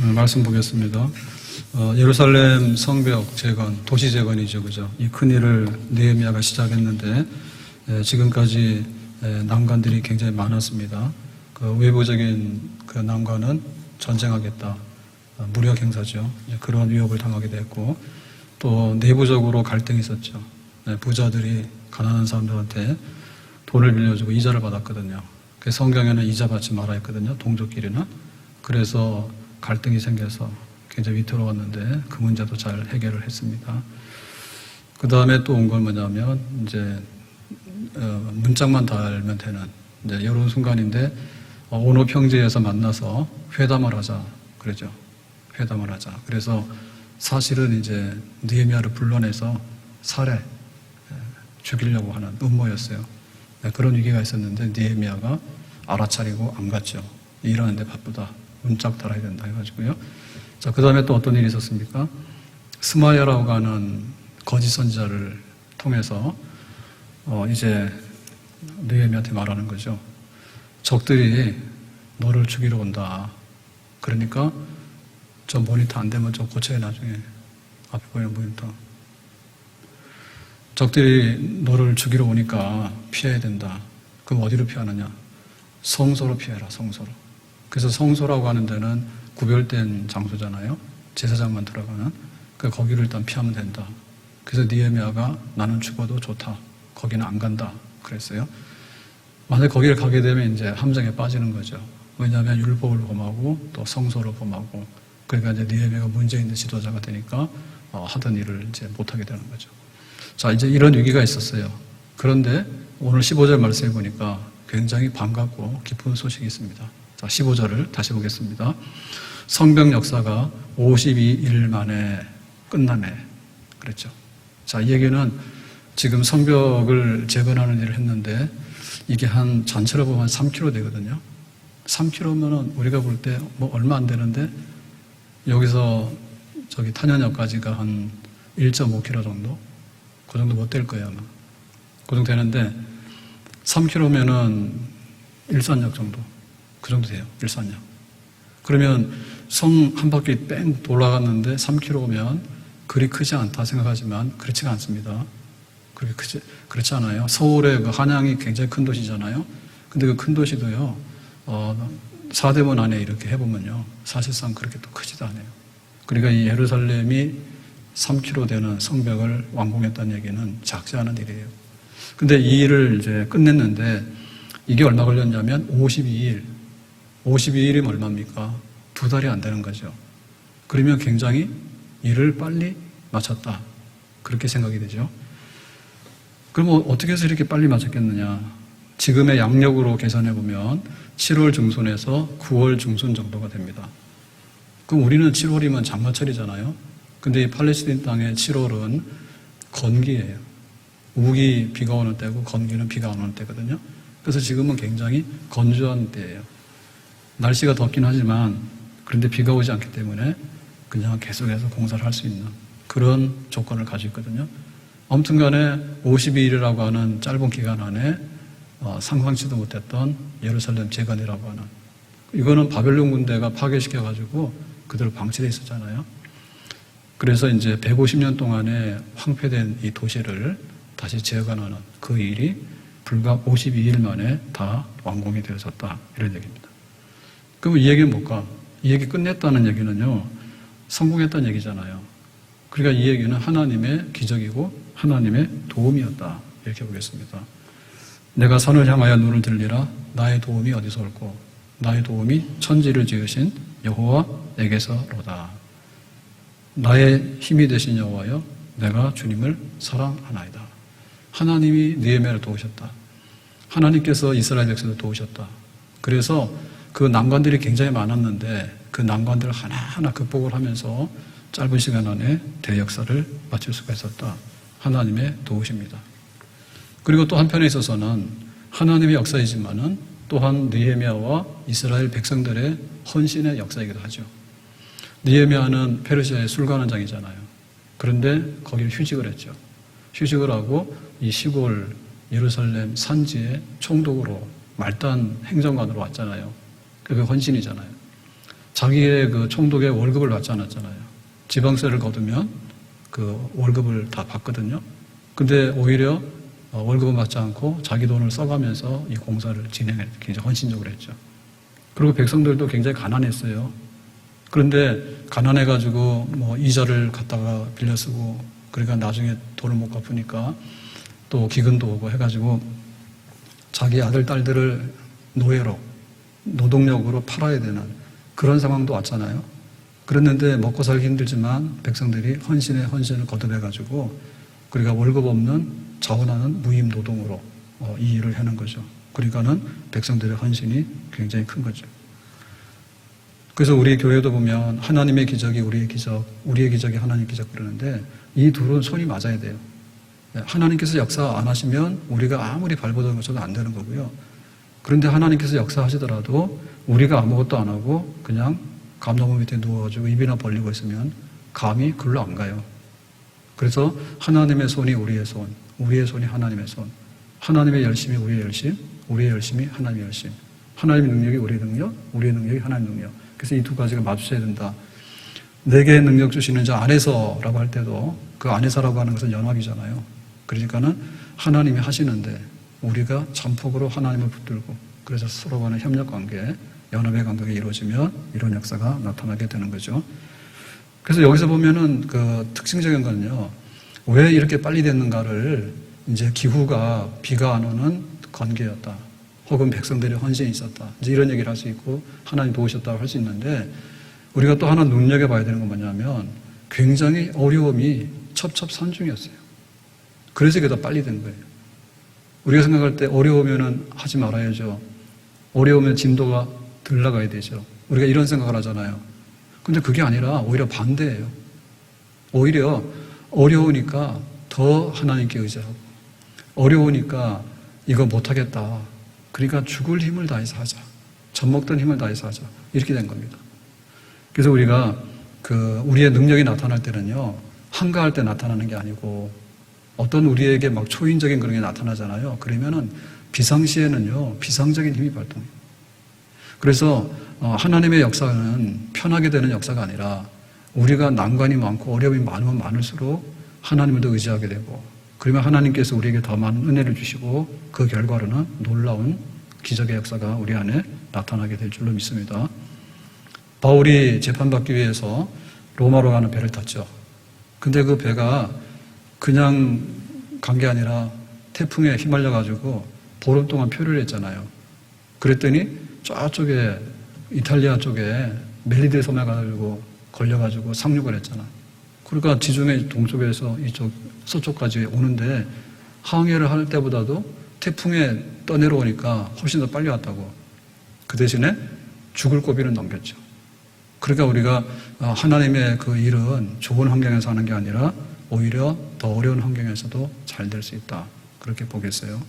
말씀 보겠습니다. 예루살렘 성벽 재건, 도시 재건이죠, 그죠? 이 큰 일을 느헤미야가 시작했는데 지금까지 난관들이 굉장히 많았습니다. 그 외부적인 그 난관은 전쟁하겠다, 무력 행사죠. 그런 위협을 당하게 됐고, 또 내부적으로 갈등이 있었죠. 부자들이 가난한 사람들한테 돈을 빌려주고 이자를 받았거든요. 그래서 성경에는 이자 받지 말아 했거든요, 동족끼리는. 그래서 갈등이 생겨서 굉장히 위태로웠는데 그 문제도 잘 해결을 했습니다. 그 다음에 또 온 건 뭐냐면 이제 문짝만 달면 되는 이제 이런 순간인데 온호 평지에서 만나서 회담을 하자 그러죠. 회담을 하자. 그래서 사실은 이제 느헤미야를 불러내서 살해 죽이려고 하는 음모였어요. 그런 위기가 있었는데 느헤미야가 알아차리고 안 갔죠. 일하는데 바쁘다. 문짝 달아야 된다 해가지고요. 자, 그 다음에 또 어떤 일이 있었습니까? 스마야라고 하는 거짓 선지자를 통해서 이제 느헤미야한테 말하는 거죠. 적들이 너를 죽이러 온다. 그러니까 저 모니터 안 되면 좀 고쳐야 나중에 앞에 보이는 모니터. 적들이 너를 죽이러 오니까 피해야 된다. 그럼 어디로 피하느냐? 성소로 피해라, 성소로. 그래서 성소라고 하는 데는 구별된 장소잖아요. 제사장만 들어가는. 그러니까 거기를 일단 피하면 된다. 그래서 느헤미야가 나는 죽어도 좋다. 거기는 안 간다. 그랬어요. 만약 거기를 가게 되면 이제 함정에 빠지는 거죠. 왜냐하면 율법을 범하고 또 성소를 범하고 그러니까 이제 느헤미야가 문제 있는 지도자가 되니까 하던 일을 이제 못하게 되는 거죠. 자, 이제 이런 위기가 있었어요. 그런데 오늘 15절 말씀해 보니까 굉장히 반갑고 기쁜 소식이 있습니다. 자, 15절을 다시 보겠습니다. 성벽 역사가 52일 만에 끝나네. 그랬죠. 자, 이 얘기는 지금 성벽을 재건하는 일을 했는데 이게 한 전체로 보면 3km 되거든요. 3km면은 우리가 볼 때 뭐 얼마 안 되는데 여기서 저기 탄현역까지가 한 1.5km 정도? 그 정도 못 될 거예요, 아마. 그 정도 되는데 3km면은 일산역 정도. 그 정도 돼요, 일산역. 그러면 성 한 바퀴 뺑 돌아갔는데 3km면 그리 크지 않다 생각하지만 그렇지가 않습니다. 그렇지 않아요. 서울의 그 한양이 굉장히 큰 도시잖아요. 근데 그 큰 도시도요, 사대문 안에 이렇게 해보면요, 사실상 그렇게 또 크지도 않아요. 그러니까 이 예루살렘이 3km 되는 성벽을 완공했다는 얘기는 작지 않은 일이에요. 근데 이 일을 이제 끝냈는데 이게 얼마 걸렸냐면 52일. 52일이면 얼마입니까? 2달이 안 되는 거죠. 그러면 굉장히 일을 빨리 마쳤다. 그렇게 생각이 되죠. 그럼 어떻게 해서 이렇게 빨리 마쳤겠느냐? 지금의 양력으로 계산해 보면 7월 중순에서 9월 중순 정도가 됩니다. 그럼 우리는 7월이면 장마철이잖아요. 근데 이 팔레스타인 땅의 7월은 건기예요. 우기 비가 오는 때고 건기는 비가 안 오는 때거든요. 그래서 지금은 굉장히 건조한 때예요. 날씨가 덥긴 하지만 그런데 비가 오지 않기 때문에 그냥 계속해서 공사를 할 수 있는 그런 조건을 가지고 있거든요. 아무튼 간에 52일이라고 하는 짧은 기간 안에 상상치도 못했던 예루살렘 재건이라고 하는, 이거는 바벨론 군대가 파괴시켜가지고 그대로 방치되어 있었잖아요. 그래서 이제 150년 동안에 황폐된 이 도시를 다시 재건하는 그 일이 불과 52일 만에 다 완공이 되어졌다. 이런 얘기입니다. 그럼 이 얘기는 뭘까? 이 얘기 끝냈다는 얘기는요, 성공했다는 얘기잖아요. 그러니까 이 얘기는 하나님의 기적이고 하나님의 도움이었다. 이렇게 보겠습니다. 내가 산을 향하여 눈을 들리라. 나의 도움이 어디서 올꼬? 나의 도움이 천지를 지으신 여호와에게서로다. 나의 힘이 되신 여호와여, 내가 주님을 사랑하나이다. 하나님이 느헤미야를 도우셨다. 하나님께서 이스라엘 백성을 도우셨다. 그래서 그 난관들이 굉장히 많았는데 그 난관들을 하나하나 극복을 하면서 짧은 시간 안에 대역사를 마칠 수가 있었다. 하나님의 도우십니다. 그리고 또 한편에 있어서는 하나님의 역사이지만은 또한 느헤미야와 이스라엘 백성들의 헌신의 역사이기도 하죠. 느헤미야는 페르시아의 술관원장이잖아요. 그런데 거기를 휴직을 했죠. 휴직을 하고 이 시골 예루살렘 산지의 총독으로 말단 행정관으로 왔잖아요. 그게 헌신이잖아요. 자기의 그 총독의 월급을 받지 않았잖아요. 지방세를 거두면 그 월급을 다 받거든요. 근데 오히려 월급은 받지 않고 자기 돈을 써가면서 이 공사를 진행했죠. 굉장히 헌신적으로 했죠. 그리고 백성들도 굉장히 가난했어요. 그런데 가난해가지고 뭐 이자를 갖다가 빌려 쓰고 그러니까 나중에 돈을 못 갚으니까 또 기근도 오고 해가지고 자기 아들, 딸들을 노예로, 노동력으로 팔아야 되는 그런 상황도 왔잖아요. 그랬는데 먹고 살기 힘들지만 백성들이 헌신에 헌신을 거듭해가지고 그러니까 월급 없는 자원하는 무임 노동으로 이 일을 하는 거죠. 그러니까는 백성들의 헌신이 굉장히 큰 거죠. 그래서 우리 교회도 보면 하나님의 기적이 우리의 기적, 우리의 기적이 하나님의 기적 그러는데 이 둘은 손이 맞아야 돼요. 하나님께서 역사 안 하시면 우리가 아무리 발버둥 쳐도 안 되는 거고요. 그런데 하나님께서 역사하시더라도 우리가 아무것도 안 하고 그냥 감나무 밑에 누워가지고 입이나 벌리고 있으면 감이 글로 안 가요. 그래서 하나님의 손이 우리의 손, 우리의 손이 하나님의 손, 하나님의 열심이 우리의 열심, 우리의 열심이 하나님의 열심, 하나님의 능력이 우리의 능력, 우리의 능력이 하나님의 능력. 그래서 이 두 가지가 마주쳐야 된다. 내게 능력 주시는 자 안에서라고 할 때도 그 안에서라고 하는 것은 연합이잖아요. 그러니까는 하나님이 하시는데 우리가 잠폭으로 하나님을 붙들고 그래서 서로 간의 협력 관계, 연합의 관계가 이루어지면 이런 역사가 나타나게 되는 거죠. 그래서 여기서 보면은 그 특징적인 건요. 왜 이렇게 빨리 됐는가를 이제 기후가 비가 안 오는 관계였다. 혹은 백성들의 헌신이 있었다. 이제 이런 얘기를 할 수 있고 하나님 도우셨다고 할 수 있는데 우리가 또 하나 눈여겨봐야 되는 건 뭐냐면 굉장히 어려움이 첩첩산중이었어요. 그래서 이게 더 빨리 된 거예요. 우리가 생각할 때 어려우면은 하지 말아야죠. 어려우면 진도가 덜 나가야 되죠. 우리가 이런 생각을 하잖아요. 근데 그게 아니라 오히려 반대예요. 오히려 어려우니까 더 하나님께 의지하고 어려우니까 이거 못하겠다. 그러니까 죽을 힘을 다해서 하자. 젖먹던 힘을 다해서 하자. 이렇게 된 겁니다. 그래서 우리가 우리의 능력이 나타날 때는요, 한가할 때 나타나는 게 아니고 어떤 우리에게 막 초인적인 그런 게 나타나잖아요. 그러면은 비상시에는요, 비상적인 힘이 발동해요. 그래서 하나님의 역사는 편하게 되는 역사가 아니라 우리가 난관이 많고 어려움이 많으면 많을수록 하나님을 더 의지하게 되고 그러면 하나님께서 우리에게 더 많은 은혜를 주시고 그 결과로는 놀라운 기적의 역사가 우리 안에 나타나게 될 줄로 믿습니다. 바울이 재판받기 위해서 로마로 가는 배를 탔죠. 근데 그 배가 그냥 간 게 아니라 태풍에 휘말려가지고 보름 동안 표류를 했잖아요. 그랬더니 저쪽에 이탈리아 쪽에 멜리데 섬에 가지고 걸려가지고 상륙을 했잖아. 그러니까 지중해 동쪽에서 이쪽 서쪽까지 오는데 항해를 할 때보다도 태풍에 떠내려오니까 훨씬 더 빨리 왔다고. 그 대신에 죽을 고비는 넘겼죠. 그러니까 우리가 하나님의 그 일은 좋은 환경에서 하는 게 아니라 오히려 더 어려운 환경에서도 잘 될 수 있다. 그렇게 보겠어요.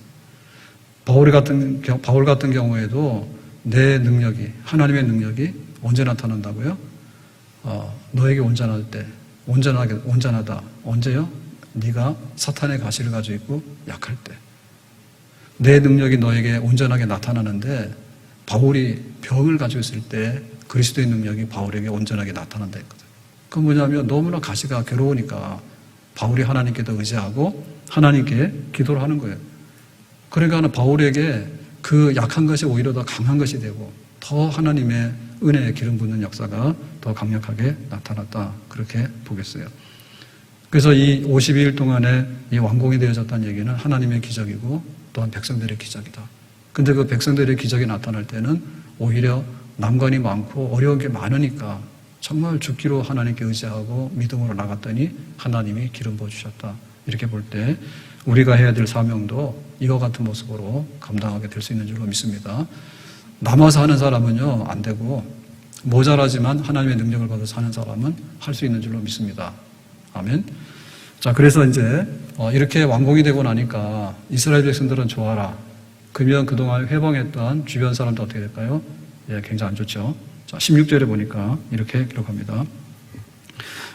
바울 같은 경우에도 내 능력이, 하나님의 능력이 언제 나타난다고요? 너에게 온전할 때, 온전하다. 언제요? 네가 사탄의 가시를 가지고 있고 약할 때. 내 능력이 너에게 온전하게 나타나는데 바울이 병을 가지고 있을 때 그리스도의 능력이 바울에게 온전하게 나타난다 했거든. 그건 뭐냐면 너무나 가시가 괴로우니까 바울이 하나님께 더 의지하고 하나님께 기도를 하는 거예요. 그러니까 바울에게 그 약한 것이 오히려 더 강한 것이 되고 더 하나님의 은혜에 기름 붓는 역사가 더 강력하게 나타났다. 그렇게 보겠어요. 그래서 이 52일 동안에 이 완공이 되어졌다는 얘기는 하나님의 기적이고 또한 백성들의 기적이다. 근데 그 백성들의 기적이 나타날 때는 오히려 난관이 많고 어려운 게 많으니까 정말 죽기로 하나님께 의지하고 믿음으로 나갔더니 하나님이 기름 부어주셨다. 이렇게 볼 때 우리가 해야 될 사명도 이와 같은 모습으로 감당하게 될 수 있는 줄로 믿습니다. 남아서 하는 사람은요, 안 되고 모자라지만 하나님의 능력을 받아서 하는 사람은 할 수 있는 줄로 믿습니다. 아멘. 자, 그래서 이제 이렇게 완공이 되고 나니까 이스라엘 백성들은 좋아라. 그러면 그동안 회방했던 주변 사람도 어떻게 될까요? 예, 굉장히 안 좋죠. 자, 16절에 보니까 이렇게 기록합니다.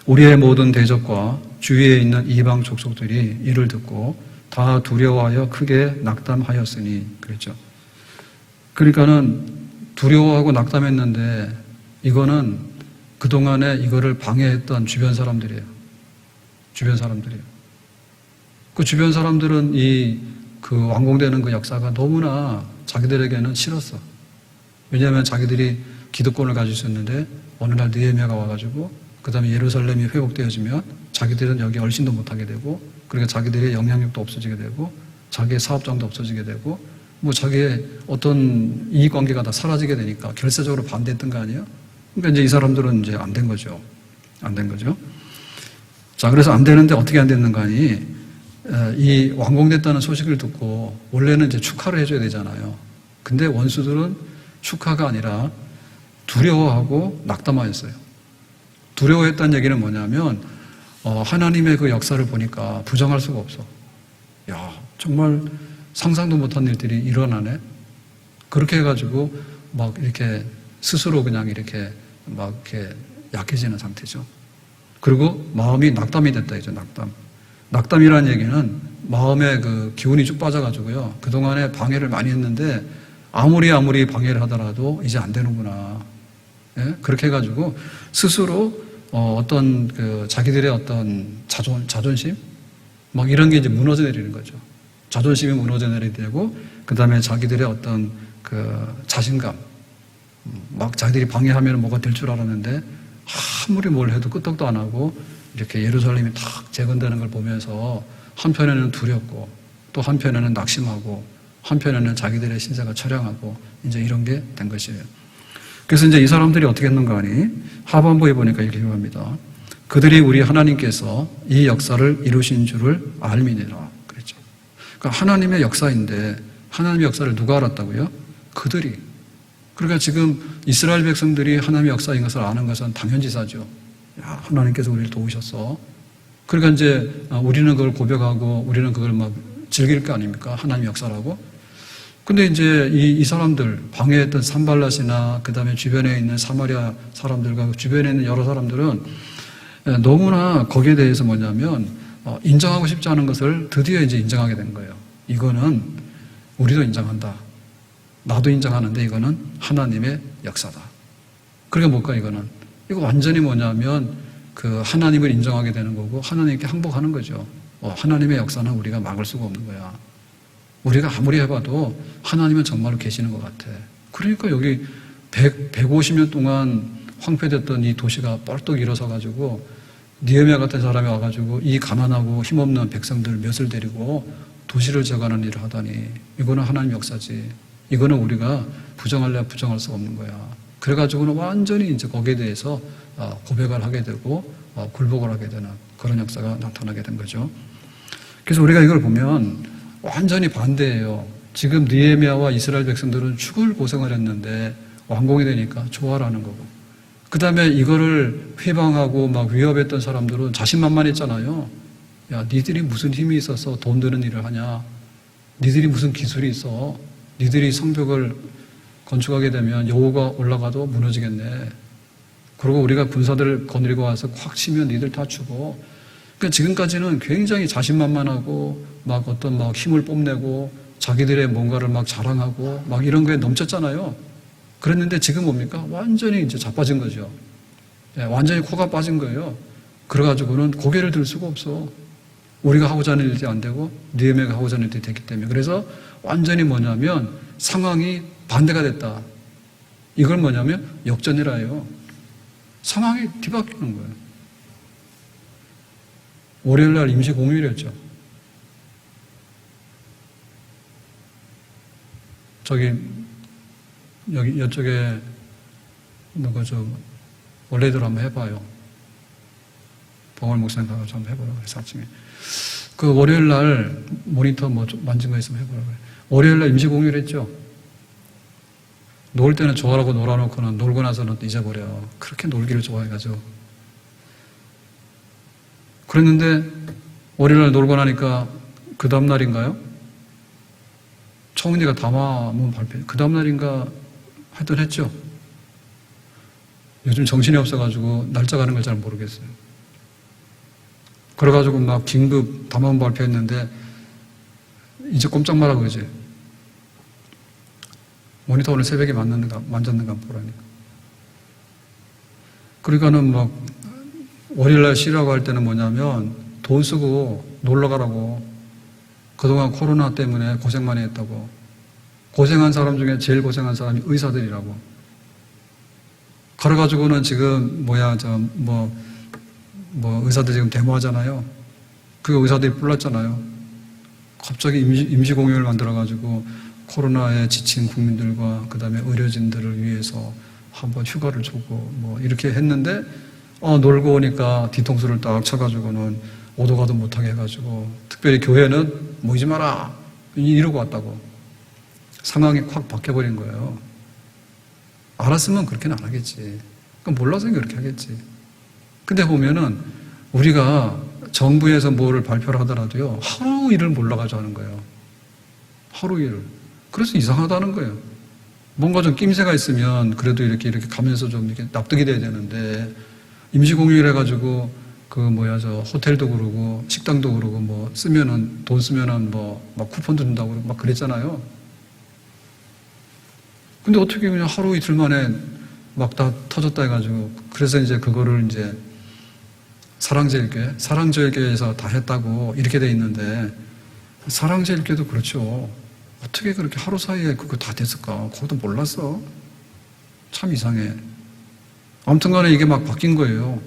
우리의 모든 대적과 주위에 있는 이방 족속들이 이를 듣고 다 두려워하여 크게 낙담하였으니 그랬죠. 그러니까는 두려워하고 낙담했는데 이거는 그동안에 이거를 방해했던 주변 사람들이에요. 주변 사람들이에요. 그 주변 사람들은 그 완공되는 그 역사가 너무나 자기들에게는 싫었어. 왜냐하면 자기들이 기득권을 가질 수 있는데 어느 날 느헤미야가 와가지고 그 다음에 예루살렘이 회복되어지면 자기들은 여기 얼씬도 못하게 되고 그러니까 자기들의 영향력도 없어지게 되고 자기의 사업장도 없어지게 되고 뭐 자기의 어떤 이익관계가 다 사라지게 되니까 결세적으로 반대했던 거 아니에요? 그러니까 이제 이 사람들은 이제 안 된 거죠. 안 된 거죠. 자, 그래서 안 되는데 어떻게 안 됐는가 하니 이 완공됐다는 소식을 듣고 원래는 이제 축하를 해줘야 되잖아요. 근데 원수들은 축하가 아니라 두려워하고 낙담하였어요. 두려워했다는 얘기는 뭐냐면 하나님의 그 역사를 보니까 부정할 수가 없어. 야, 정말 상상도 못한 일들이 일어나네. 그렇게 해가지고 막 이렇게 스스로 그냥 이렇게 막 이렇게 약해지는 상태죠. 그리고 마음이 낙담이 됐다 이죠. 낙담이라는 얘기는 마음의 그 기운이 쭉 빠져가지고요. 그동안에 방해를 많이 했는데 아무리 방해를 하더라도 이제 안 되는구나. 예? 그렇게 해가지고 스스로 어떤 그 자기들의 어떤 자존심 막 이런 게 이제 무너져 내리는 거죠. 자존심이 무너져 내리고 그 다음에 자기들의 어떤 그 자신감 막 자기들이 방해하면 뭐가 될 줄 알았는데 아무리 뭘 해도 끄떡도 안 하고 이렇게 예루살렘이 탁 재건되는 걸 보면서 한편에는 두렵고 또 한편에는 낙심하고 한편에는 자기들의 신세가 처량하고 이제 이런 게 된 것이에요. 그래서 이제 이 사람들이 어떻게 했는가 하니 하반부에 보니까 이렇게 기록합니다. 그들이 우리 하나님께서 이 역사를 이루신 줄을 알미니라 그랬죠. 그러니까 하나님의 역사인데 하나님의 역사를 누가 알았다고요? 그들이. 그러니까 지금 이스라엘 백성들이 하나님의 역사인 것을 아는 것은 당연지사죠. 야, 하나님께서 우리를 도우셨어. 그러니까 이제 우리는 그걸 고백하고 우리는 그걸 막 즐길 거 아닙니까? 하나님의 역사라고. 근데 이제 이 사람들, 방해했던 산발랏이나 그 다음에 주변에 있는 사마리아 사람들과 주변에 있는 여러 사람들은 너무나 거기에 대해서 뭐냐면 인정하고 싶지 않은 것을 드디어 이제 인정하게 된 거예요. 이거는 우리도 인정한다. 나도 인정하는데 이거는 하나님의 역사다. 그러니까 뭘까 이거는? 이거 완전히 뭐냐면 그 하나님을 인정하게 되는 거고 하나님께 항복하는 거죠. 하나님의 역사는 우리가 막을 수가 없는 거야. 우리가 아무리 해봐도 하나님은 정말로 계시는 것 같아. 그러니까 여기 150년 동안 황폐됐던 이 도시가 뻘떡 일어서가지고 느헤미야 같은 사람이 와가지고 이 가난하고 힘없는 백성들 몇을 데리고 도시를 재건하는 일을 하다니 이거는 하나님 역사지. 이거는 우리가 부정할래야 부정할 수가 없는 거야. 그래가지고는 완전히 이제 거기에 대해서 고백을 하게 되고 굴복을 하게 되는 그런 역사가 나타나게 된 거죠. 그래서 우리가 이걸 보면 완전히 반대예요. 지금 느헤미야와 이스라엘 백성들은 죽을 고생을 했는데 완공이 되니까 좋아라는 거고. 그 다음에 이거를 회방하고 막 위협했던 사람들은 자신만만했잖아요. 야, 니들이 무슨 힘이 있어서 돈 드는 일을 하냐? 니들이 무슨 기술이 있어? 니들이 성벽을 건축하게 되면 여호가 올라가도 무너지겠네. 그리고 우리가 군사들을 거느리고 와서 확 치면 니들 다 죽어. 그러니까 지금까지는 굉장히 자신만만하고 막 어떤 막 힘을 뽐내고 자기들의 뭔가를 막 자랑하고 막 이런 거에 넘쳤잖아요. 그랬는데 지금 뭡니까? 완전히 이제 자빠진 거죠. 완전히 코가 빠진 거예요. 그래가지고는 고개를 들 수가 없어. 우리가 하고자 하는 일이 안 되고 느헤미야가 하고자 하는 일이 됐기 때문에. 그래서 완전히 뭐냐면 상황이 반대가 됐다. 이걸 뭐냐면 역전이라요. 상황이 뒤바뀌는 거예요. 월요일날 임시 공휴일이었죠. 여기 이쪽에 누구 원래대로 한번 해봐요. 봉월 목사님 가서 한번 해보라고 그래서 아침에 그 월요일날 모니터 뭐 좀 만진 거 있으면 해보라고 그래. 월요일날 임시 공휴일 했죠. 놀 때는 좋아라고 놀아놓고는 놀고 나서는 잊어버려. 그렇게 놀기를 좋아해가지고. 그랬는데 월요일날 놀고 나니까 그 다음날인가요? 총리가 담화문 발표, 그 다음날인가 하여튼 했죠. 요즘 정신이 없어가지고 날짜 가는 걸 잘 모르겠어요. 그래가지고 막 긴급 담화문 발표했는데 이제 꼼짝 말아 그러지. 모니터 오늘 새벽에 만졌는가 보라니까. 그러니까는 막 월요일날 쉬라고 할 때는 뭐냐면 돈 쓰고 놀러 가라고. 그동안 코로나 때문에 고생 많이 했다고. 고생한 사람 중에 제일 고생한 사람이 의사들이라고. 그래가지고는 지금 의사들 지금 데모하잖아요. 그 의사들이 불났잖아요. 갑자기 임시공휴일 만들어가지고 코로나에 지친 국민들과 그 다음에 의료진들을 위해서 한번 휴가를 주고 이렇게 했는데 놀고 오니까 뒤통수를 딱 쳐가지고는 오도 가도 못하게 해가지고 특별히 교회는 모이지 마라 이러고 왔다고. 상황이 확 바뀌어버린 거예요. 알았으면 그렇게는 안 하겠지. 몰라서 그렇게 하겠지. 근데 보면은 우리가 정부에서 뭐를 발표를 하더라도요, 하루 일을 몰라가지고 하는 거예요. 하루 일을. 그래서 이상하다는 거예요. 뭔가 좀 낌새가 있으면 그래도 이렇게 가면서 좀 이렇게 납득이 돼야 되는데, 임시공휴일 해가지고 호텔도 그러고 식당도 그러고 돈 쓰면은 막 쿠폰도 준다고 그러고 막 그랬잖아요. 근데 어떻게 그냥 하루 이틀 만에 막 다 터졌다 해가지고, 그래서 이제 그거를 이제 사랑제일교회에서 다 했다고 이렇게 돼 있는데, 사랑제일교회도 그렇죠. 어떻게 그렇게 하루 사이에 그거 다 됐을까? 그것도 몰랐어. 참 이상해. 아무튼 간에 이게 막 바뀐 거예요.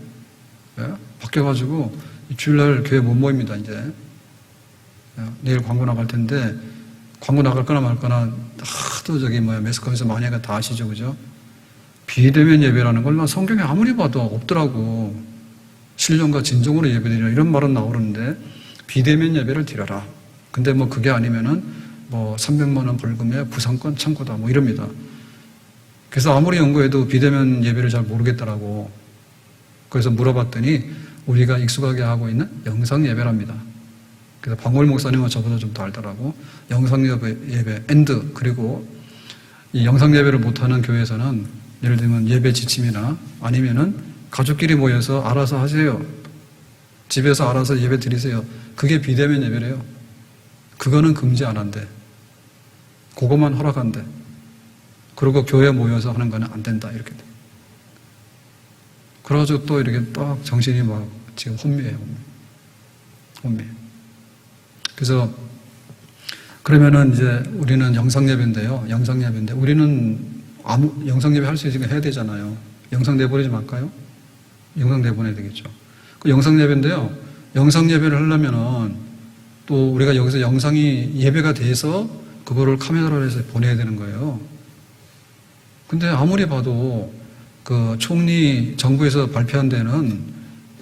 예? 바뀌어가지고 주일날 교회 못 모입니다, 이제. 내일 광고 나갈 텐데, 광고 나갈 거나 말 거나 하도 매스컴에서 많이 다 아시죠, 그죠? 비대면 예배라는 걸 성경에 아무리 봐도 없더라고. 신령과 진정으로 예배드리라 이런 말은 나오는데, 비대면 예배를 드려라. 근데 그게 아니면은 300만 원 벌금에 부상권 청구다 이럽니다. 그래서 아무리 연구해도 비대면 예배를 잘 모르겠더라고. 그래서 물어봤더니 우리가 익숙하게 하고 있는 영상 예배랍니다. 그래서 방울 목사님은 저보다 좀 더 알더라고. 영상 예배, 그리고 이 영상 예배를 못하는 교회에서는 예를 들면 예배 지침이나 아니면은 가족끼리 모여서 알아서 하세요. 집에서 알아서 예배 드리세요. 그게 비대면 예배래요. 그거는 금지 안 한대. 그것만 허락한대. 그리고 교회 모여서 하는 거는 안 된다. 이렇게 돼. 그래가지고 또 이렇게 딱 정신이 지금 혼미해요. 혼미. 그래서 그러면은 이제 우리는 영상 예배인데요. 우리는 영상 예배 할 수 있으니까 해야 되잖아요. 영상 내보내지 말까요? 영상 내보내야 되겠죠. 그 영상 예배인데요. 영상 예배를 하려면은 또 우리가 여기서 영상이 예배가 돼서 그거를 카메라로 해서 보내야 되는 거예요. 근데 아무리 봐도 그 총리 정부에서 발표한 데는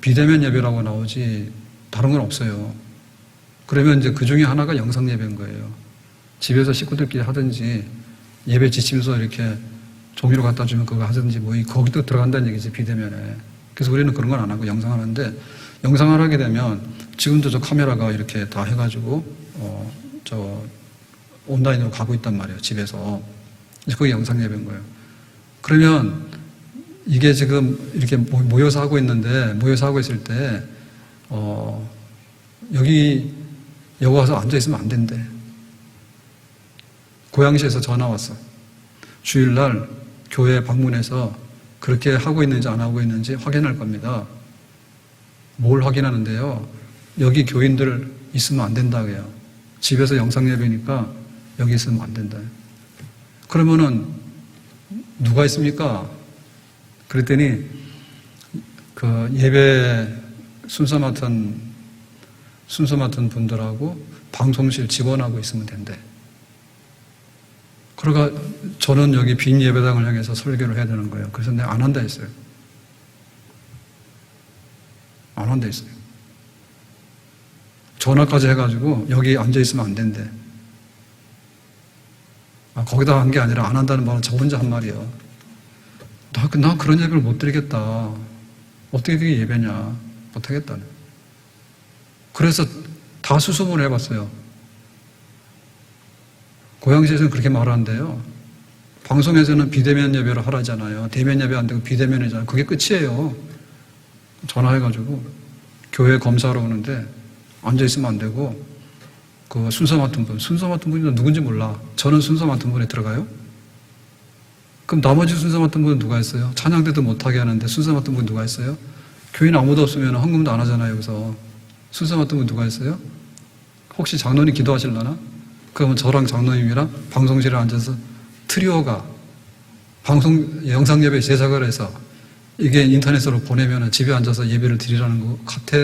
비대면 예배라고 나오지 다른 건 없어요. 그러면 이제 그 중에 하나가 영상 예배인 거예요. 집에서 식구들끼리 하든지 예배 지침서 이렇게 종이로 갖다 주면 그거 하든지 거기도 들어간다는 얘기지, 비대면에. 그래서 우리는 그런 건 안 하고 영상을 하는데, 영상을 하게 되면 지금도 저 카메라가 이렇게 다 해가지고 온라인으로 가고 있단 말이에요, 집에서. 그게 영상 예배인 거예요. 그러면 이게 지금 이렇게 모여서 하고 있을 때 여기 와서 앉아있으면 안 된대. 고양시에서 전화 왔어. 주일날 교회 방문해서 그렇게 하고 있는지 안 하고 있는지 확인할 겁니다. 뭘 확인하는데요? 여기 교인들 있으면 안 된다고요. 집에서 영상 예배니까 여기 있으면 안 된다. 그러면은 누가 있습니까? 그랬더니 그 예배 순서 맡은 분들하고 방송실 직원하고 있으면 된대. 그러니까 저는 여기 빈 예배당을 향해서 설교를 해야 되는 거예요. 그래서 내가 안 한다 했어요. 안 한다 했어요. 전화까지 해가지고 여기 앉아있으면 안 된대. 거기다 한 게 아니라 안 한다는 말은 저 혼자 한 말이에요. 나 그런 예배를 못 드리겠다. 어떻게 그게 예배냐. 못하겠다네. 그래서 다 수소문을 해봤어요. 고양시에서는 그렇게 말하는데요. 방송에서는 비대면 예배로 하라잖아요. 대면 예배 안 되고 비대면이잖아요. 그게 끝이에요. 전화해가지고 교회 검사하러 오는데 앉아있으면 안 되고, 그 순서 맡은 분이 누군지 몰라. 저는 순서 맡은 분에 들어가요? 그럼 나머지 순서 맡은 분은 누가 있어요? 찬양 때도 못하게 하는데 순서 맡은 분 누가 있어요? 교회는 아무도 없으면 헌금도 안 하잖아요. 여기서 순서 맡은 분 누가 있어요? 혹시 장로님 기도하실라나? 그러면 저랑 장로님이랑 방송실에 앉아서 트리오가 방송 영상 예배 제작을 해서 이게 인터넷으로 보내면 집에 앉아서 예배를 드리라는 것 같아?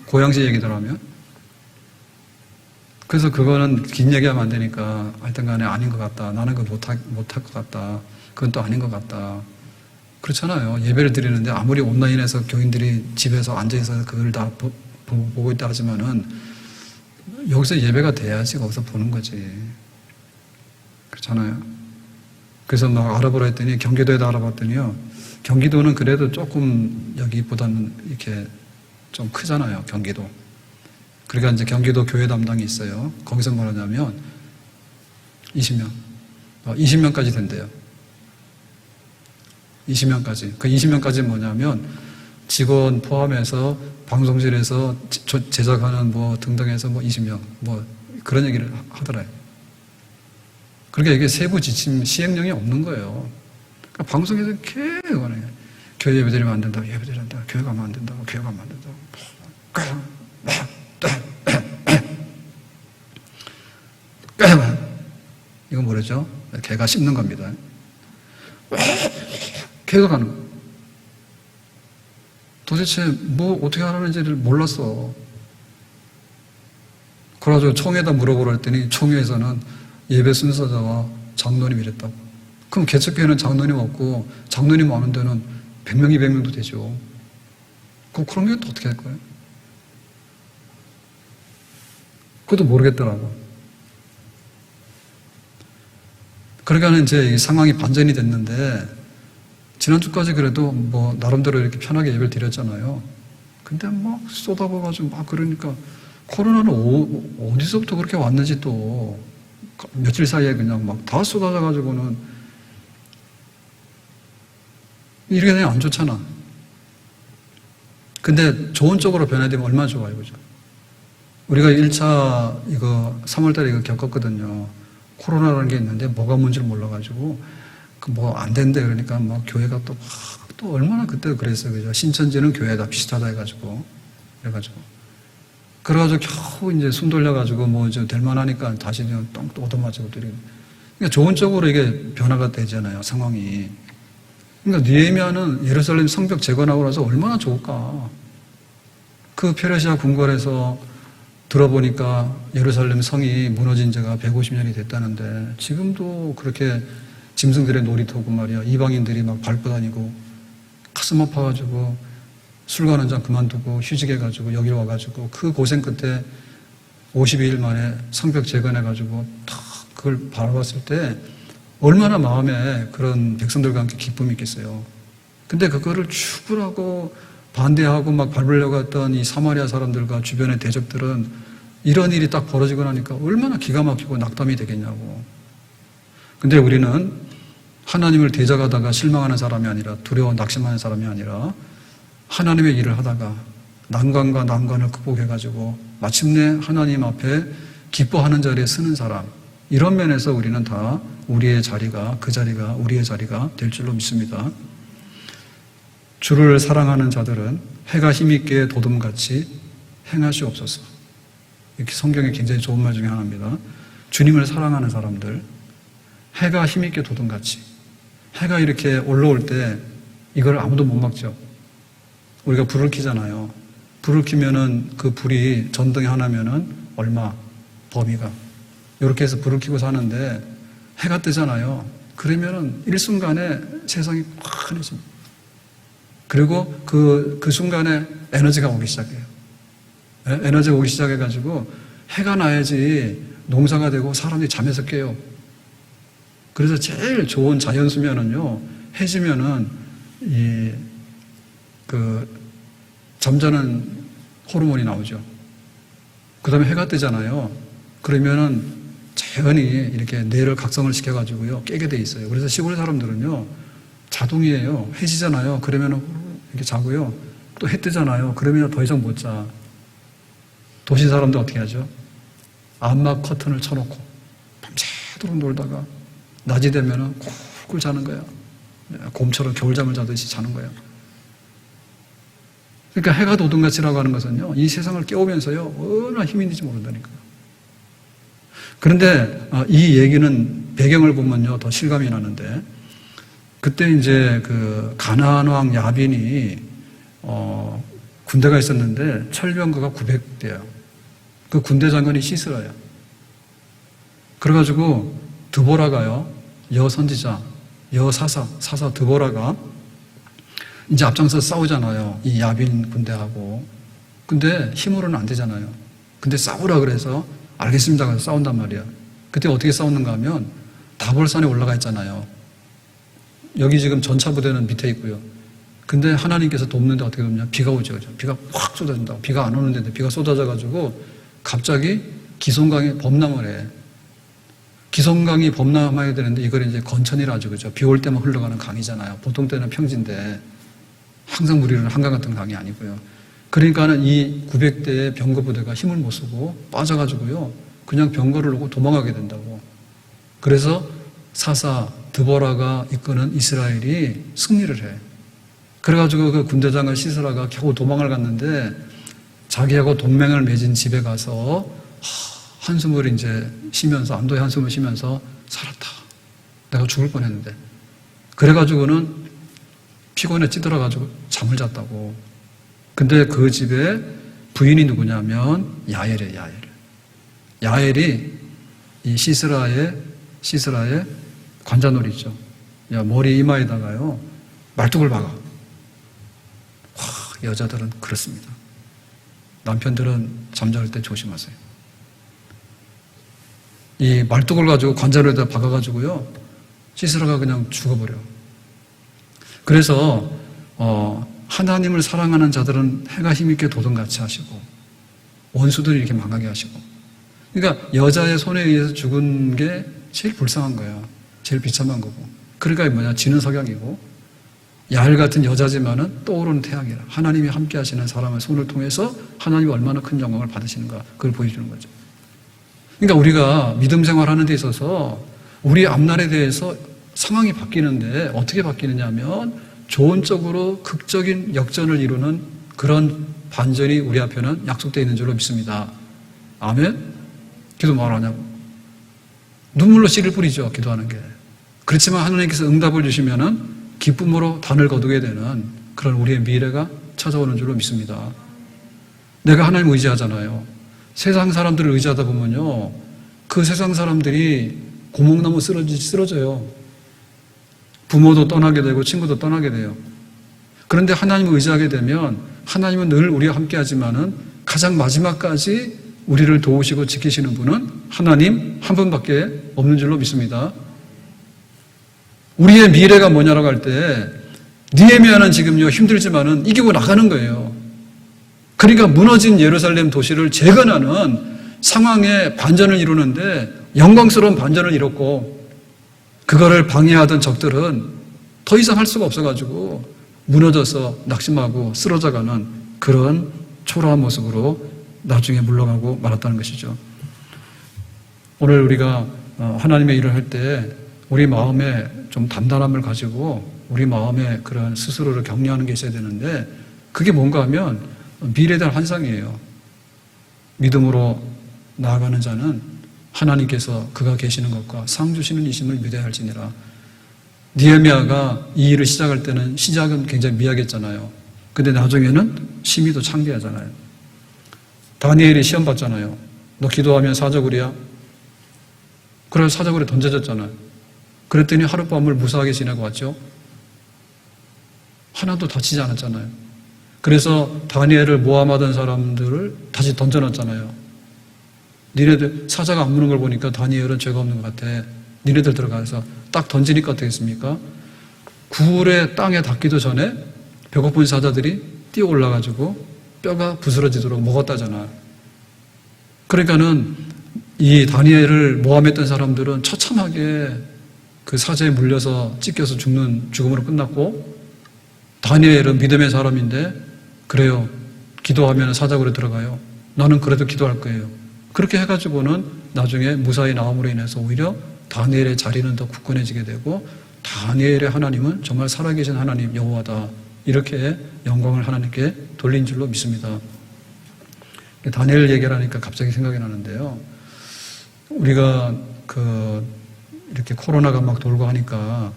고양시 얘기들 하면. 그래서 그거는 긴 얘기하면 안 되니까 하여튼 간에 아닌 것 같다. 나는 그거 못할 것 같다. 그건 또 아닌 것 같다. 그렇잖아요. 예배를 드리는데 아무리 온라인에서 교인들이 집에서 앉아서 그걸 다 보고 있다 하지만은 여기서 예배가 돼야지 거기서 보는 거지. 그렇잖아요. 그래서 막 알아보라 했더니 경기도에다 알아봤더니요. 경기도는 그래도 조금 여기보다는 이렇게 좀 크잖아요. 경기도. 그러니까 이제 경기도 교회 담당이 있어요. 거기서 뭐라냐면 20명. 20명까지 된대요. 20명까지. 그 20명까지 뭐냐면 직원 포함해서 방송실에서 제작하는 뭐 등등해서 뭐 20명. 뭐 그런 얘기를 하더래요. 그러니까 이게 세부 지침 시행령이 없는 거예요. 그러니까 방송에서 계속 하네. 교회 예배드리면 안 된다고, 예배드리면 안 된다고, 교회 가면 안 된다고, 교회 가면 안 된다고. 이건 뭐랬죠? 개가 씹는 겁니다. 개가 가는 거예요. 도대체 뭐 어떻게 하라는지를 몰랐어. 그래가지고 총회에다 물어보라 했더니 총회에서는 예배 순서자와 장로님 이랬다고. 그럼 개척교회는 장로님 없고 장로님 많은 데는 100명, 200명도 되죠. 그런 게 또 어떻게 할 거예요? 그것도 모르겠더라고. 그러니까 이제 이 상황이 반전이 됐는데 지난주까지 그래도 뭐 나름대로 이렇게 편하게 예배를 드렸잖아요. 근데 막 쏟아부어가지고 막 그러니까 코로나는 어디서부터 그렇게 왔는지 또 며칠 사이에 그냥 막 다 쏟아져가지고는 이렇게 그냥 안 좋잖아. 근데 좋은 쪽으로 변화되면 얼마나 좋아요, 그죠? 우리가 1차 이거 3월달에 이거 겪었거든요. 코로나라는 게 있는데 뭐가 뭔지를 몰라가지고 그 뭐 안 된대. 그러니까 막 교회가 또 얼마나 그때 그랬어요, 그죠? 신천지는 교회다 비슷하다 해가지고 그래가지고 겨우 이제 숨 돌려가지고 뭐 이제 될 만하니까 다시 그냥 똥 얻어맞고 드리고. 그러니까 좋은 쪽으로 이게 변화가 되잖아요, 상황이. 그러니까 느헤미야는 예루살렘 성벽 재건하고 나서 얼마나 좋을까. 그 페르시아 궁궐에서 들어보니까 예루살렘 성이 무너진 지가 150년이 됐다는데 지금도 그렇게 짐승들의 놀이터고 말이야. 이방인들이 막 밟고 다니고 가슴 아파가지고 술 가는 장 그만두고 휴직해가지고 여기로 와가지고 그 고생 끝에 52일 만에 성벽 재건해가지고 탁 그걸 바라봤을 때 얼마나 마음에 그런 백성들과 함께 기쁨이 있겠어요. 근데 그거를 추구하고 반대하고 막 밟으려고 했던 이 사마리아 사람들과 주변의 대적들은 이런 일이 딱 벌어지고 나니까 얼마나 기가 막히고 낙담이 되겠냐고. 근데 우리는 하나님을 대적하다가 실망하는 사람이 아니라 두려워 낙심하는 사람이 아니라 하나님의 일을 하다가 난관과 난관을 극복해가지고 마침내 하나님 앞에 기뻐하는 자리에 서는 사람. 이런 면에서 우리는 다 우리의 자리가 그 자리가 우리의 자리가 될 줄로 믿습니다. 주를 사랑하는 자들은 해가 힘있게 도둠같이 행하시옵소서. 이렇게 성경에 굉장히 좋은 말 중에 하나입니다. 주님을 사랑하는 사람들, 해가 힘있게 도둠같이. 해가 이렇게 올라올 때 이걸 아무도 못 막죠. 우리가 불을 켜잖아요. 불을 켜면은 그 불이 전등이 하나면은 얼마 범위가 이렇게 해서 불을 켜고 사는데 해가 뜨잖아요. 그러면은 일순간에 세상이 환해집니다. 그리고 그 순간에 에너지가 오기 시작해요. 에너지가 오기 시작해가지고 해가 나야지 농사가 되고 사람들이 잠에서 깨요. 그래서 제일 좋은 자연수면은요, 해지면은 잠자는 호르몬이 나오죠. 그 다음에 해가 뜨잖아요. 그러면은 자연히 이렇게 뇌를 각성을 시켜가지고요, 깨게 돼 있어요. 그래서 시골 사람들은요, 자동이에요. 해지잖아요. 그러면은 이렇게 자고요. 또 해 뜨잖아요. 그러면 더 이상 못 자. 도시 사람들 어떻게 하죠? 암막 커튼을 쳐놓고 밤새도록 놀다가 낮이 되면은 꿀꿀 자는 거야. 곰처럼 겨울잠을 자듯이 자는 거예요. 그러니까 해가 도둑같이라고 하는 것은요, 이 세상을 깨우면서요, 얼마나 힘이 있는지 모른다니까요. 그런데 이 얘기는 배경을 보면요, 더 실감이 나는데, 그때 이제 그 가나안 왕 야빈이 군대가 있었는데 철병거가 900대예요. 그 군대 장관이 시스라예요. 그래가지고 드보라가요, 여선지자, 사사 드보라가 이제 앞장서 싸우잖아요. 이 야빈 군대하고. 근데 힘으로는 안 되잖아요. 근데 싸우라 그래서 알겠습니다. 그래서 싸운단 말이에요. 그때 어떻게 싸웠는가 하면 다볼산에 올라가 있잖아요. 여기 지금 전차 부대는 밑에 있고요. 근데 하나님께서 돕는데 어떻게 돕냐? 비가 오죠. 비가 확 쏟아진다고. 비가 안 오는데 비가 쏟아져가지고 갑자기 기송강에 범람을 해. 기송강이 범람해야 되는데 이걸 이제 건천이라 하죠. 그죠? 비 올 때만 흘러가는 강이잖아요. 보통 때는 평지인데 항상 우리는 한강 같은 강이 아니고요. 그러니까는 이 900대의 병거 부대가 힘을 못 쓰고 빠져가지고요. 그냥 병거를 놓고 도망가게 된다고. 그래서 사사 드보라가 이끄는 이스라엘이 승리를 해. 그래가지고 그 군대장관 시스라가 겨우 도망을 갔는데 자기하고 동맹을 맺은 집에 가서 한숨을 이제 쉬면서, 안도의 한숨을 쉬면서 살았다. 내가 죽을 뻔했는데. 그래가지고는 피곤에 찌들어가지고 잠을 잤다고. 근데 그 집에 부인이 누구냐면 야엘이에요, 야엘. 야엘이 이 시스라의 관자놀이죠. 머리 이마에다가요, 말뚝을 박아. 여자들은 그렇습니다. 남편들은 잠잘 때 조심하세요. 이 말뚝을 가지고 관자놀이에다 박아가지고요, 시스라가 그냥 죽어버려. 그래서 하나님을 사랑하는 자들은 해가 힘있게 도둑같이 하시고 원수들이 이렇게 망하게 하시고, 그러니까 여자의 손에 의해서 죽은 게 제일 불쌍한 거야. 제일 비참한 거고. 그러니까 뭐냐, 지는 석양이고 야엘 같은 여자지만은 떠오르는 태양이라. 하나님이 함께 하시는 사람의 손을 통해서 하나님이 얼마나 큰 영광을 받으시는가, 그걸 보여주는 거죠. 그러니까 우리가 믿음 생활하는 데 있어서 우리 앞날에 대해서 상황이 바뀌는데 어떻게 바뀌느냐 하면 좋은 쪽으로 극적인 역전을 이루는 그런 반전이 우리 앞에는 약속되어 있는 줄로 믿습니다. 아멘? 기도 뭐 하냐고. 눈물로 씨를 뿌리죠, 기도하는 게. 그렇지만 하나님께서 응답을 주시면은 기쁨으로 단을 거두게 되는 그런 우리의 미래가 찾아오는 줄로 믿습니다. 내가 하나님 의지하잖아요. 세상 사람들을 의지하다 보면요, 그 세상 사람들이 고목나무 쓰러져요. 부모도 떠나게 되고 친구도 떠나게 돼요. 그런데 하나님을 의지하게 되면 하나님은 늘 우리와 함께 하지만은 가장 마지막까지 우리를 도우시고 지키시는 분은 하나님 한 분밖에 없는 줄로 믿습니다. 우리의 미래가 뭐냐라고 할 때 느헤미야는 지금요 힘들지만은 이기고 나가는 거예요. 그러니까 무너진 예루살렘 도시를 재건하는 상황에 반전을 이루는데 영광스러운 반전을 이뤘고, 그거를 방해하던 적들은 더 이상 할 수가 없어가지고 무너져서 낙심하고 쓰러져가는 그런 초라한 모습으로 나중에 물러가고 말았다는 것이죠. 오늘 우리가 하나님의 일을 할 때 우리 마음에 좀 단단함을 가지고 우리 마음에 그런 스스로를 격려하는 게 있어야 되는데, 그게 뭔가 하면 미래에 대한 환상이에요. 믿음으로 나아가는 자는 하나님께서 그가 계시는 것과 상 주시는 이심을 믿어야 할지니라. 느헤미야가 이 일을 시작할 때는 시작은 굉장히 미약했잖아요. 근데 나중에는 심히 더 창대하잖아요. 다니엘이 시험 받잖아요. 너 기도하면 사자굴이야? 그래서 사자굴에 던져졌잖아요. 그랬더니 하룻밤을 무사하게 지내고 왔죠. 하나도 다치지 않았잖아요. 그래서 다니엘을 모함하던 사람들을 다시 던져놨잖아요. 니네들 사자가 안 무는 걸 보니까 다니엘은 죄가 없는 것 같아. 니네들 들어가서 딱 던지니까 어떻겠습니까? 굴의 땅에 닿기도 전에 배고픈 사자들이 뛰어 올라가지고 뼈가 부스러지도록 먹었다잖아. 그러니까는 이 다니엘을 모함했던 사람들은 처참하게 그 사자에 물려서 찢겨서 죽는 죽음으로 끝났고, 다니엘은 믿음의 사람인데 그래요. 기도하면 사자굴에 들어가요. 나는 그래도 기도할 거예요. 그렇게 해가지고는 나중에 무사히 나옴으로 인해서 오히려 다니엘의 자리는 더 굳건해지게 되고, 다 다니엘의 하나님은 정말 살아계신 하나님 여호와다. 이렇게 영광을 하나님께 돌린 줄로 믿습니다. 다니엘 얘기를 하니까 갑자기 생각이 나는데요. 우리가 이렇게 코로나가 막 돌고 하니까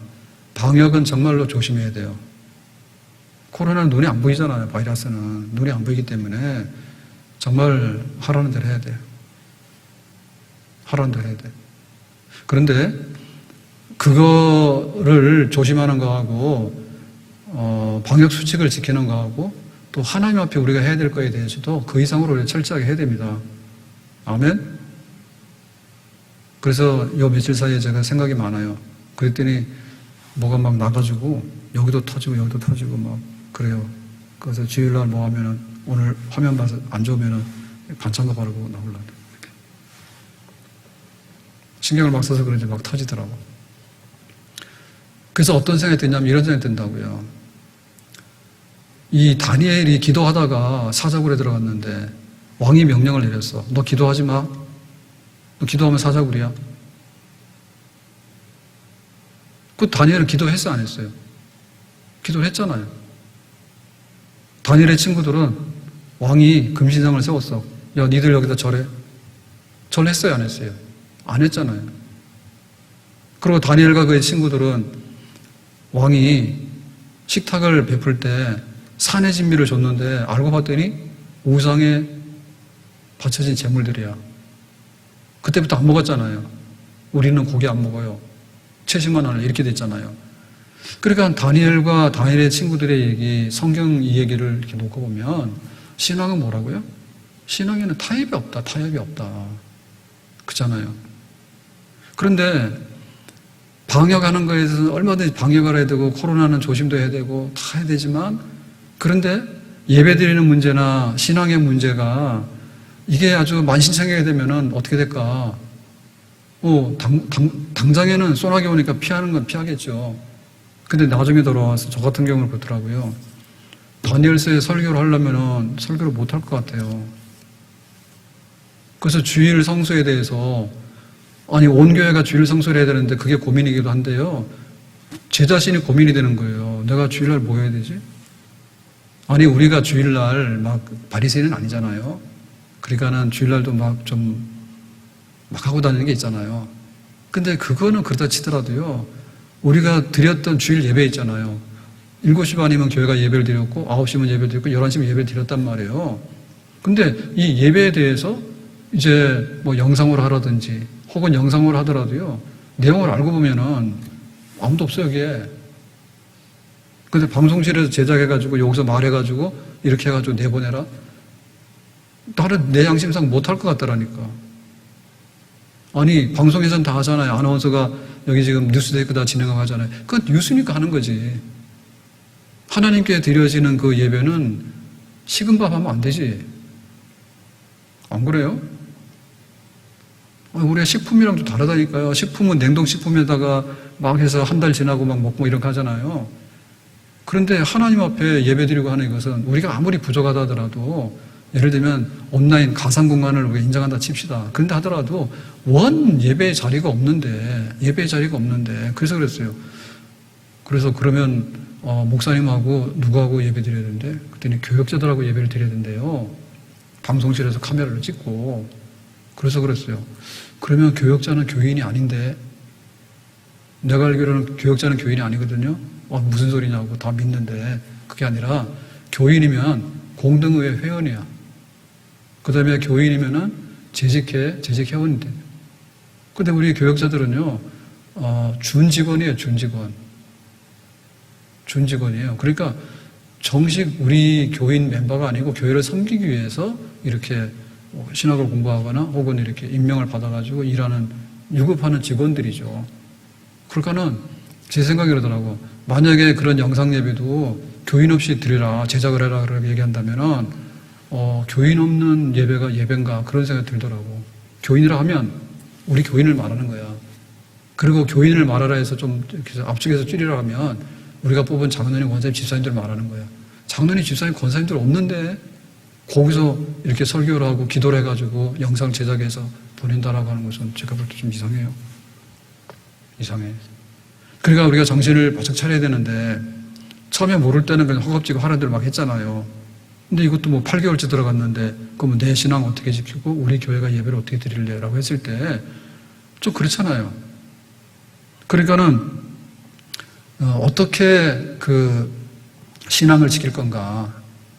방역은 정말로 조심해야 돼요. 코로나는 눈이 안 보이잖아요. 바이러스는 눈이 안 보이기 때문에 정말 하라는 대로 해야 돼요. 하라는 대로 해야 돼요. 그런데 그거를 조심하는 거하고 방역 수칙을 지키는 거하고 또 하나님 앞에 우리가 해야 될 거에 대해서도 그 이상으로 우리가 철저하게 해야 됩니다. 아멘? 그래서 요 며칠 사이에 제가 생각이 많아요. 그랬더니 뭐가 막 나가지고 여기도 터지고 여기도 터지고 막 그래요. 그래서 주일날 뭐 하면은 오늘 화면 봐서 안 좋으면은 반창고 바르고 나올라. 신경을 막 써서 그런지 막 터지더라고. 그래서 어떤 생각이 드냐면 이런 생각이 든다고요. 이 다니엘이 기도하다가 사자굴에 들어갔는데 왕이 명령을 내렸어. 너 기도하지 마. 너 기도하면 사자굴이야. 그 다니엘은 기도했어 안 했어요? 기도를 했잖아요. 다니엘의 친구들은 왕이 금신상을 세웠어. 야 니들 여기다 절해. 절했어요 안 했어요? 안 했잖아요. 그리고 다니엘과 그의 친구들은 왕이 식탁을 베풀 때 산의 진미를 줬는데 알고 봤더니 우상에 바쳐진 제물들이야. 그때부터 안 먹었잖아요. 우리는 고기 안 먹어요. 채식만 하려 이렇게 됐잖아요. 그러니까 다니엘과 다니엘의 친구들의 얘기, 성경 이 얘기를 이렇게 놓고 보면 신앙은 뭐라고요? 신앙에는 타협이 없다. 타협이 없다. 그잖아요. 그런데 방역하는 거에 대해서는 얼마든지 방역을 해야 되고 코로나는 조심도 해야 되고 다 해야 되지만 그런데 예배드리는 문제나 신앙의 문제가 이게 아주 만신창이가 되면은 어떻게 될까? 당장에는 소나기 오니까 피하는 건 피하겠죠. 근데 나중에 돌아와서 저 같은 경우를 보더라고요. 다니엘서에 설교를 하려면은 설교를 못 할 것 같아요. 그래서 주일 성수에 대해서 아니 온 교회가 주일 성수를 해야 되는데 그게 고민이기도 한데요. 제 자신이 고민이 되는 거예요. 내가 주일날 뭐 해야 되지? 아니 우리가 주일날 막 바리새인은 아니잖아요. 그러니까는 주일날도 막 하고 다니는 게 있잖아요. 근데 그거는 그렇다 치더라도요. 우리가 드렸던 주일 예배 있잖아요. 7시 반이면 교회가 예배를 드렸고 9시면 예배를 드렸고 11시면 예배를 드렸단 말이에요. 근데 이 예배에 대해서 이제 뭐 영상으로 하라든지 혹은 영상으로 하더라도요. 내용을 알고 보면은 아무도 없어요, 여기에. 근데 방송실에서 제작해가지고 여기서 말해가지고 이렇게 해가지고 내보내라? 나는 내 양심상 못할 것 같더라니까. 아니 방송에서는 다 하잖아요. 아나운서가 여기 지금 뉴스데이크 다 진행하고 하잖아요. 그건 뉴스니까 하는 거지. 하나님께 드려지는 그 예배는 식은 밥 하면 안 되지. 안 그래요? 우리가 식품이랑 좀 다르다니까요. 식품은 냉동식품에다가 막 해서 한 달 지나고 막 먹고 이렇게 하잖아요. 그런데 하나님 앞에 예배드리고 하는 것은 우리가 아무리 부족하다 하더라도 예를 들면 온라인 가상 공간을 우리가 인정한다 칩시다. 그런데 하더라도 원 예배의 자리가 없는데 그래서 그랬어요. 그래서 그러면 목사님하고 누구하고 예배 드려야 되는데 그랬더니 교역자들하고 예배를 드려야 된대요. 방송실에서 카메라를 찍고 그래서 그랬어요. 그러면 교역자는 교인이 아닌데 내가 알기로는 교역자는 교인이 아니거든요. 무슨 소리냐고 다 믿는데 그게 아니라 교인이면 공동의회 회원이야. 그 다음에 교인이면은 재직 회원이 돼요. 근데 우리 교역자들은요, 준직원이에요, 준직원이에요. 그러니까 정식 우리 교인 멤버가 아니고 교회를 섬기기 위해서 이렇게 신학을 공부하거나 혹은 이렇게 임명을 받아가지고 일하는, 유급하는 직원들이죠. 그러니까는 제 생각이 그러더라고. 만약에 그런 영상 예배도 교인 없이 드리라, 제작을 해라, 그렇게 얘기한다면은, 교인 없는 예배가 예배인가 그런 생각이 들더라고. 교인이라 하면 우리 교인을 말하는 거야. 그리고 교인을 말하라 해서 좀 이렇게 압축해서 줄이라 하면 우리가 뽑은 장로님, 권사님, 집사님들 말하는 거야. 장로님, 집사님, 권사님들 없는데 거기서 이렇게 설교를 하고 기도를 해가지고 영상 제작해서 보낸다라고 하는 것은 제가 볼 때 좀 이상해요. 이상해. 그러니까 우리가 정신을 바짝 차려야 되는데 처음에 모를 때는 그냥 허겁지겁 하는 대로 막 했잖아요. 근데 이것도 뭐 8개월째 들어갔는데 그러면 내 신앙 어떻게 지키고 우리 교회가 예배를 어떻게 드릴래? 라고 했을 때 좀 그렇잖아요. 그러니까는 어떻게 그 신앙을 지킬 건가,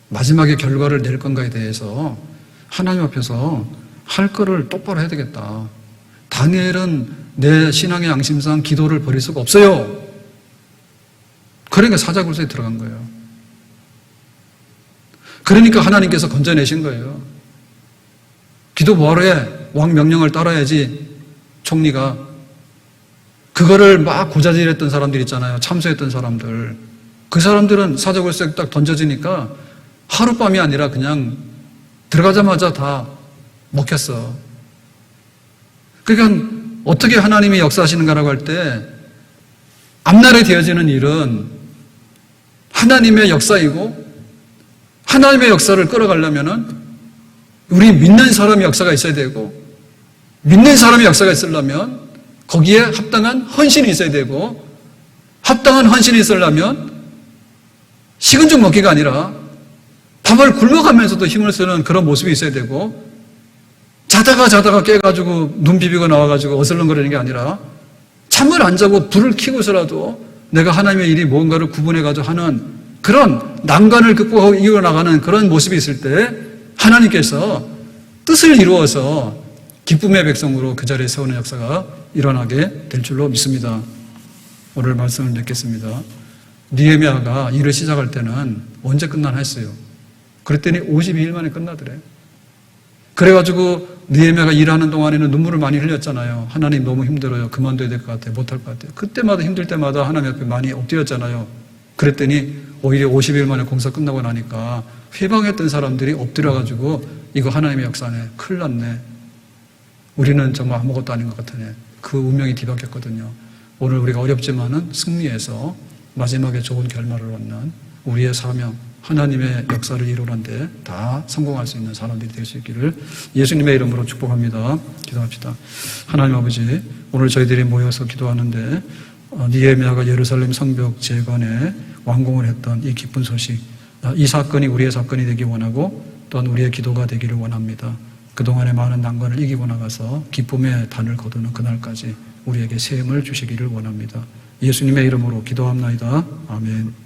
마지막에 결과를 낼 건가에 대해서 하나님 앞에서 할 거를 똑바로 해야 되겠다. 다니엘은 내 신앙의 양심상 기도를 버릴 수가 없어요. 그러니까 사자굴소에 들어간 거예요. 그러니까 하나님께서 건져내신 거예요. 기도 뭐하러 해? 왕 명령을 따라야지. 총리가 그거를 막 고자질했던 사람들 있잖아요. 참소했던 사람들. 그 사람들은 사자굴소에 딱 던져지니까 하룻밤이 아니라 그냥 들어가자마자 다 먹혔어. 그러니까 어떻게 하나님이 역사하시는가라고 할 때 앞날에 되어지는 일은 하나님의 역사이고 하나님의 역사를 끌어가려면은 우리 믿는 사람의 역사가 있어야 되고 믿는 사람의 역사가 있으려면 거기에 합당한 헌신이 있어야 되고 합당한 헌신이 있으려면 식은 죽 먹기가 아니라 밥을 굶어가면서도 힘을 쓰는 그런 모습이 있어야 되고 자다가 깨가지고 눈 비비고 나와가지고 어슬렁거리는 게 아니라 잠을 안 자고 불을 켜고서라도 내가 하나님의 일이 뭔가를 구분해가지고 하는 그런 난관을 극복하고 이겨나가는 그런 모습이 있을 때 하나님께서 뜻을 이루어서 기쁨의 백성으로 그 자리에 세우는 역사가 일어나게 될 줄로 믿습니다. 오늘 말씀을 맺겠습니다. 느헤미야가 일을 시작할 때는 언제 끝나나 했어요. 그랬더니 52일 만에 끝나더래. 그래가지고 느헤미야가 일하는 동안에는 눈물을 많이 흘렸잖아요. 하나님 너무 힘들어요. 그만둬야 될 것 같아요. 못할 것 같아요. 그때마다 힘들 때마다 하나님 앞에 많이 엎드렸잖아요. 그랬더니 오히려 50일 만에 공사 끝나고 나니까 회방했던 사람들이 엎드려가지고 이거 하나님의 역사네. 큰일 났네. 우리는 정말 아무것도 아닌 것 같으네. 그 운명이 뒤바뀌었거든요. 오늘 우리가 어렵지만은 승리해서 마지막에 좋은 결말을 얻는 우리의 사명, 하나님의 역사를 이루는데 다 성공할 수 있는 사람들이 될 수 있기를 예수님의 이름으로 축복합니다. 기도합시다. 하나님 아버지, 오늘 저희들이 모여서 기도하는데 느헤미야가 예루살렘 성벽 재건에 완공을 했던 이 기쁜 소식, 이 사건이 우리의 사건이 되기 원하고 또한 우리의 기도가 되기를 원합니다. 그동안의 많은 난관을 이기고 나가서 기쁨의 단을 거두는 그날까지 우리에게 새 힘을 주시기를 원합니다. 예수님의 이름으로 기도합나이다. 아멘.